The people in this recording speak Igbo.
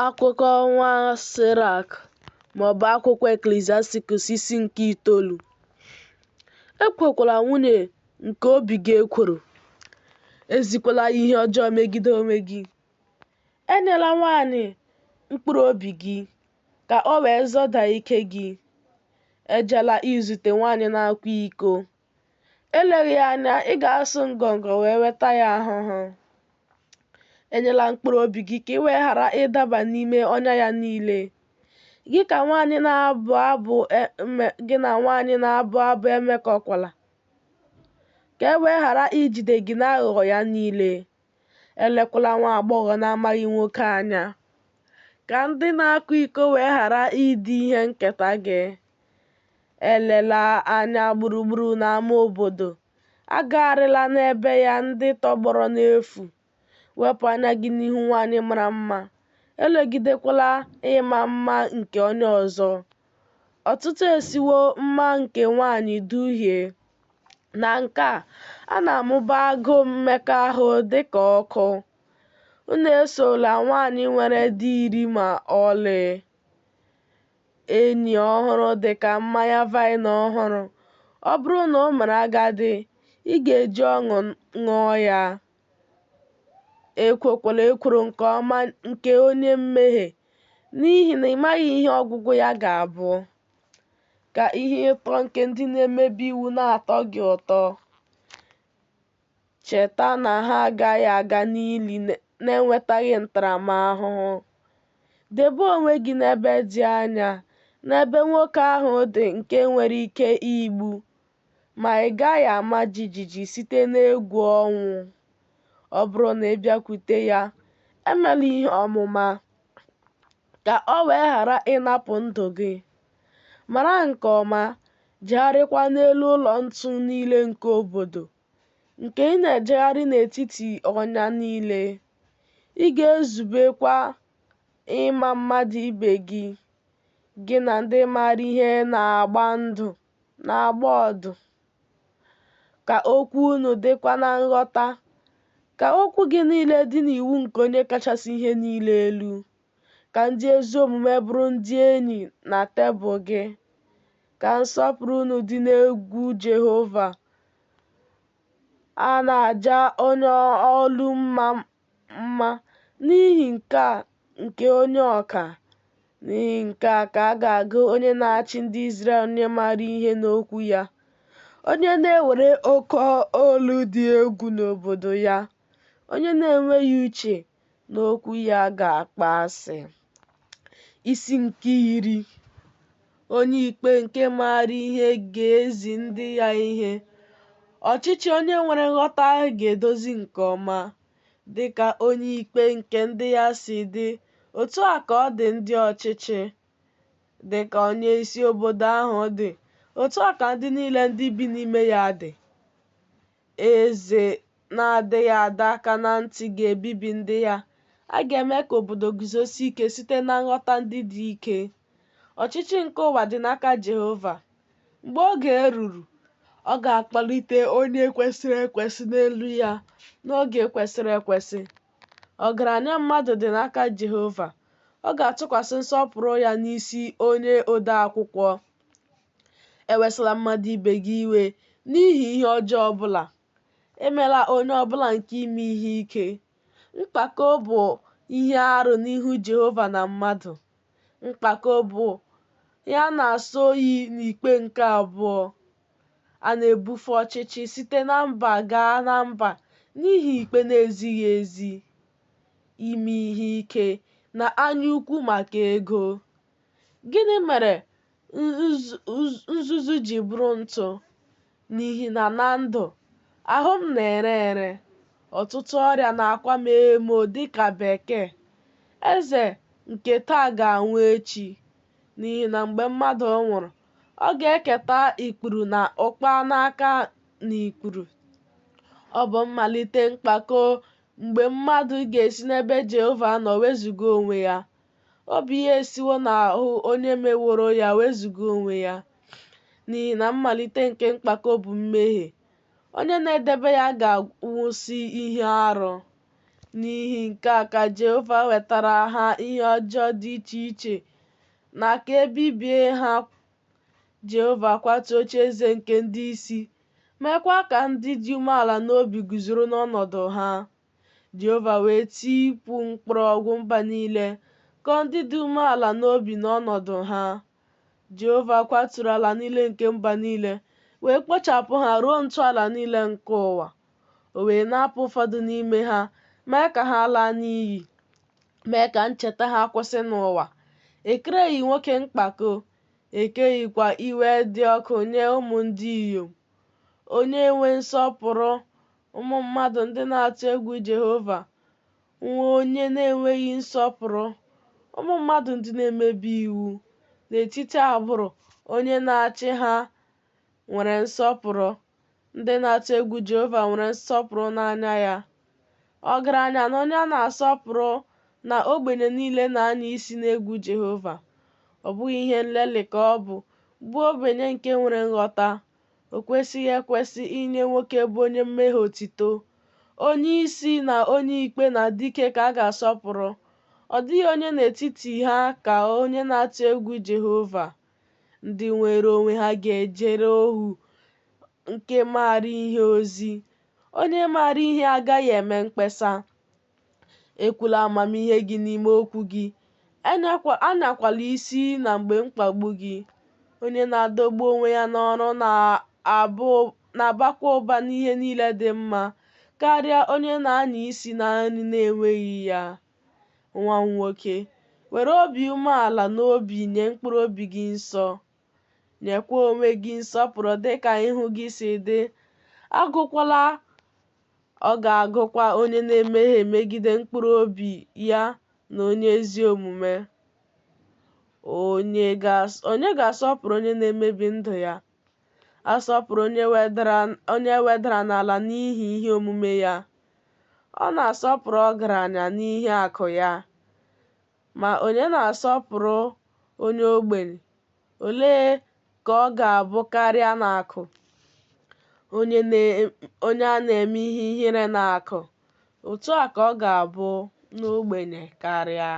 Akụkọ ọnwa Sirach maọbụ akwụkwọ Eklesiasticus isi nke 9. Ekwekwala nwunye nke obi gị ekworo, ezikwala ihe ọjọọ megide onwe gị. Enyela nwanyị mkpụrụ obi gị ka o wee zọda ike gị. Ejela izute nwanyị na-akwa iko. Eleghị anya ị ga-asụ ngọngọ wee weta ya ahụhụ. Enyela mkpụrụ obi gị ka ị wee ghara ịdaba n'ime ọnya ya niile. Gị na nwanyị na-abụ abụ emekọkwala, ka e wee ghara ijide gị n'aghụghọ ya niile. Elekwala nwa agbọghọ na-amaghị nwoke anya, ka ndị na-akwa iko wee ghara ịdị ihe nketa gị. Elela anya gburugburu n'ámá obodo, agagharịla n'ebe ya ndị tọgbọrọ n'efu. Wepụ anya gị n'ihu nwanyị mara mma, elegidekwala ịma mma nke onye ọzọ. Ọtụtụ esiwo mma nke nwanyị duhie. Na nke a na-amụba agụụ mmekọahụ dị ka ọkụ. Unu esola nwanyị nwere di 10 ma ọlị. Enyi ọhụrụ dị ka mmanya vaịn ọhụrụ. Ọ bụrụ na o mere agadi, ị ga-eji ọṅụ ṅụọ ya. Ekwekwala ekworo nke ọma nke onye mmehie, n'ihi na ị maghị ihe ọgwụgwụ ya ga-abụ. Ka ihe ụtọ nke ndị na-emebi iwu na-atọ gị ụtọ. Cheta na ha agaghị aga n'ili na-enwetaghị ntaramahụhụ. Debe onwe gị n'ebe dị anya, n'ebe nwoke ahụ dị nke nwere ike igbu, ma ị gaghị ama jijiji site n'egwu ọnwụ. Ọ bụrụ na ị bịakwute ya, emela ihe ọmụma, ka o wee ghara ịnapụ ndụ gị. Mara nke ọma, jegharịkwa n'elu ụlọ ntu niile nke obodo, nke ị na-ejegharị n'etiti ọnya niile. Ị ga-ezubekwa ịma mmadụ ibe gị, gị na ndị maara ihe na-agba ọdụ. Ka okwu unu dịkwa na nghọta. Ka okwu gị niile dị n'iwu nke Onye kachasị ihe niile elu. Ka ndị ezi omume bụrụ ndị enyi na tebụl gị. Ka nsọpụrụ unu dị n'egwu Jehova. A na-aja onye olu mma n'ihi nke onye ọka. N'ihi nke a ka a ga-agụ onye na-achị ndị Izrel onye maara ihe n'okwu ya. Onye na-ewere oke olu dị egwu n'obodo ya. Onye na-enweghị uche n'okwu ya ga-akpọ asị. Isi nke 10. Onye ikpe nke maara ihe ga-ezi ndị ya ihe. Ọchịchị onye nwere nghọta ga-edozi nke ọma. Dị ka onye ikpe nke ndị ya si dị, otu a ka ọ dị ndị ọchịchị. Dị ka onye isi obodo ahụ dị, otu a ka ndị niile ndị bi n'ime ya dị. Eze na-adịghị adọ aka ná ntị ga-ebibi ndị ya. A ga-eme ka obodo guzosie ike site na nghọta ndị dị ike. Ọchịchị nke ụwa dị n'aka Jehova. Mgbe oge ruru, ọ ga-akpọlite onye kwesịrị ekwesị n'elu ya n'oge kwesịrị ekwesị. Ọgaranya mmadụ dị n'aka Jehova. Ọ ga-atụkwasị nsọpụrụ ya n'isi onye ode akwụkwọ. Ewesala mmadụ ibe gị iwe n'ihi ihe ọjọọ ọbụla. Emela onye ọbụla nke ime ihe ike. Mpako bụ ihe arụ n'ihu Jehova na mmadụ. Mpako bụ ya na-asọ oyi n'ikpe nke abụọ. A na-ebufe ọchịchị site na mba gaa na mba n'ihi ikpe na-ezighị ezi, ime ihe ike, na anyaukwu maka ego. Gịnị mere nzuzu ji bụrụ ntụ? N'ihi na ndụ, ahụ m na-ere ere, ọtụtụ ọrịa na-akwa m emo dịka bekee. Eze nke taa ga-anwụ echi, n'ihi na mgbe mmadụ nwụrụ, ọ ga-eketa ikpuru na ụkpa n'aka n'ikpuru. Ọ bụ mmalite mpako mgbe mmadụ ga-esi n'ebe Jehova nọ wezuga onwe ya. Ọ bụ ihe esiwo n'ahụ onye meworo ya wezuga onwe ya. N'ihi na mmalite nke mpako bụ mmehie. Onye na-edebe ya ga-anwụsị ihe arụ. N'ihi nke a ka Jehova wetara ha ihe ọjọọ dị iche iche na ka e bibie ha. Jehova kwatuo ocheeze nke ndị isi, meekwa ka ndị dị umeala n'obi guzoro n'ọnọdụ ha. Jehova wee tipụ mgbọrọgwụ mba niile, kọọ ndị dị umeala n'obi n'ọnọdụ ha. Jehova kwaturu ala niile nke mba niile, wee kpochapụ ha ruo ntọala niile nke ụwa. O wee napụ ụfọdụ n'ime ha, mee ka ha laa n'iyi, mee ka ncheta ha kwụsị n'ụwa. Ekereghị nwoke mpako, ekeghịkwa iwe dị ọkụ nye ụmụ ndị inyom. Onye enwe nsọpụrụ, ụmụ mmadụ ndị na-atụ egwu Jehova, nwa onye na-enweghị nsọpụrụ, ụmụ mmadụ ndị na-emebi iwu. N'etiti agbụrụ, onye na-achị ha nwere nsọpụrụ. Ndị na-atụ egwu Jehova nwere nsọpụrụ n'anya ya. Ọgaranya na onye a na-asọpụrụ na ogbenye niile na-anya isi n'egwu Jehova. Ọ bụghị ihe nlelị ka ọ bụ ogbenye nke nwere nghọta. O kwesịghị ekwesị inye nwoke bụ onye mmehie otito. Onye isi na onye ikpe na dike ka a ga-asọpụrụ. Ọ dịghị onye n'etiti ha ka onye na-atụ egwu Jehova. Ndị nwere onwe ha ga-ejere ohu nke maara ihe ozi. Onye maara ihe agaghị eme mkpesa. Ekwula amamihe gị n'ime okwu gị. Anyakwala isi na mgbe mkpagbu gị. Onye na-adọgbu onwe ya n'ọrụ na-abakwa ụba n'ihe niile dị mma karịa onye na-anya isi na nri na-enweghị ya. Nwa m nwoke, were obi umeala n'obi nye mkpụrụ obi gị nsọ. Nyekwa onwe gị nsọpụrụ dịka ihu gị si dị. Agụkwala ọ ga-agụkwa onye na-emehie megide mkpụrụ obi ya na onye ezi omume. Onye ga-asọpụrụ onye na-emebi ndụ ya? Asọpụrụ onye wedara n'ala n'ihi ihe omume ya. Ọ na-asọpụrụ ọgaranya n'ihi akụ ya. Ma onye na-asọpụrụ onye ogbenye, olee ka ọ ga-abụ karịa n'akụ? Onye a na-eme ihe ihere n'akụ, otu a ka ọ ga-abụ n'ogbenye karịa.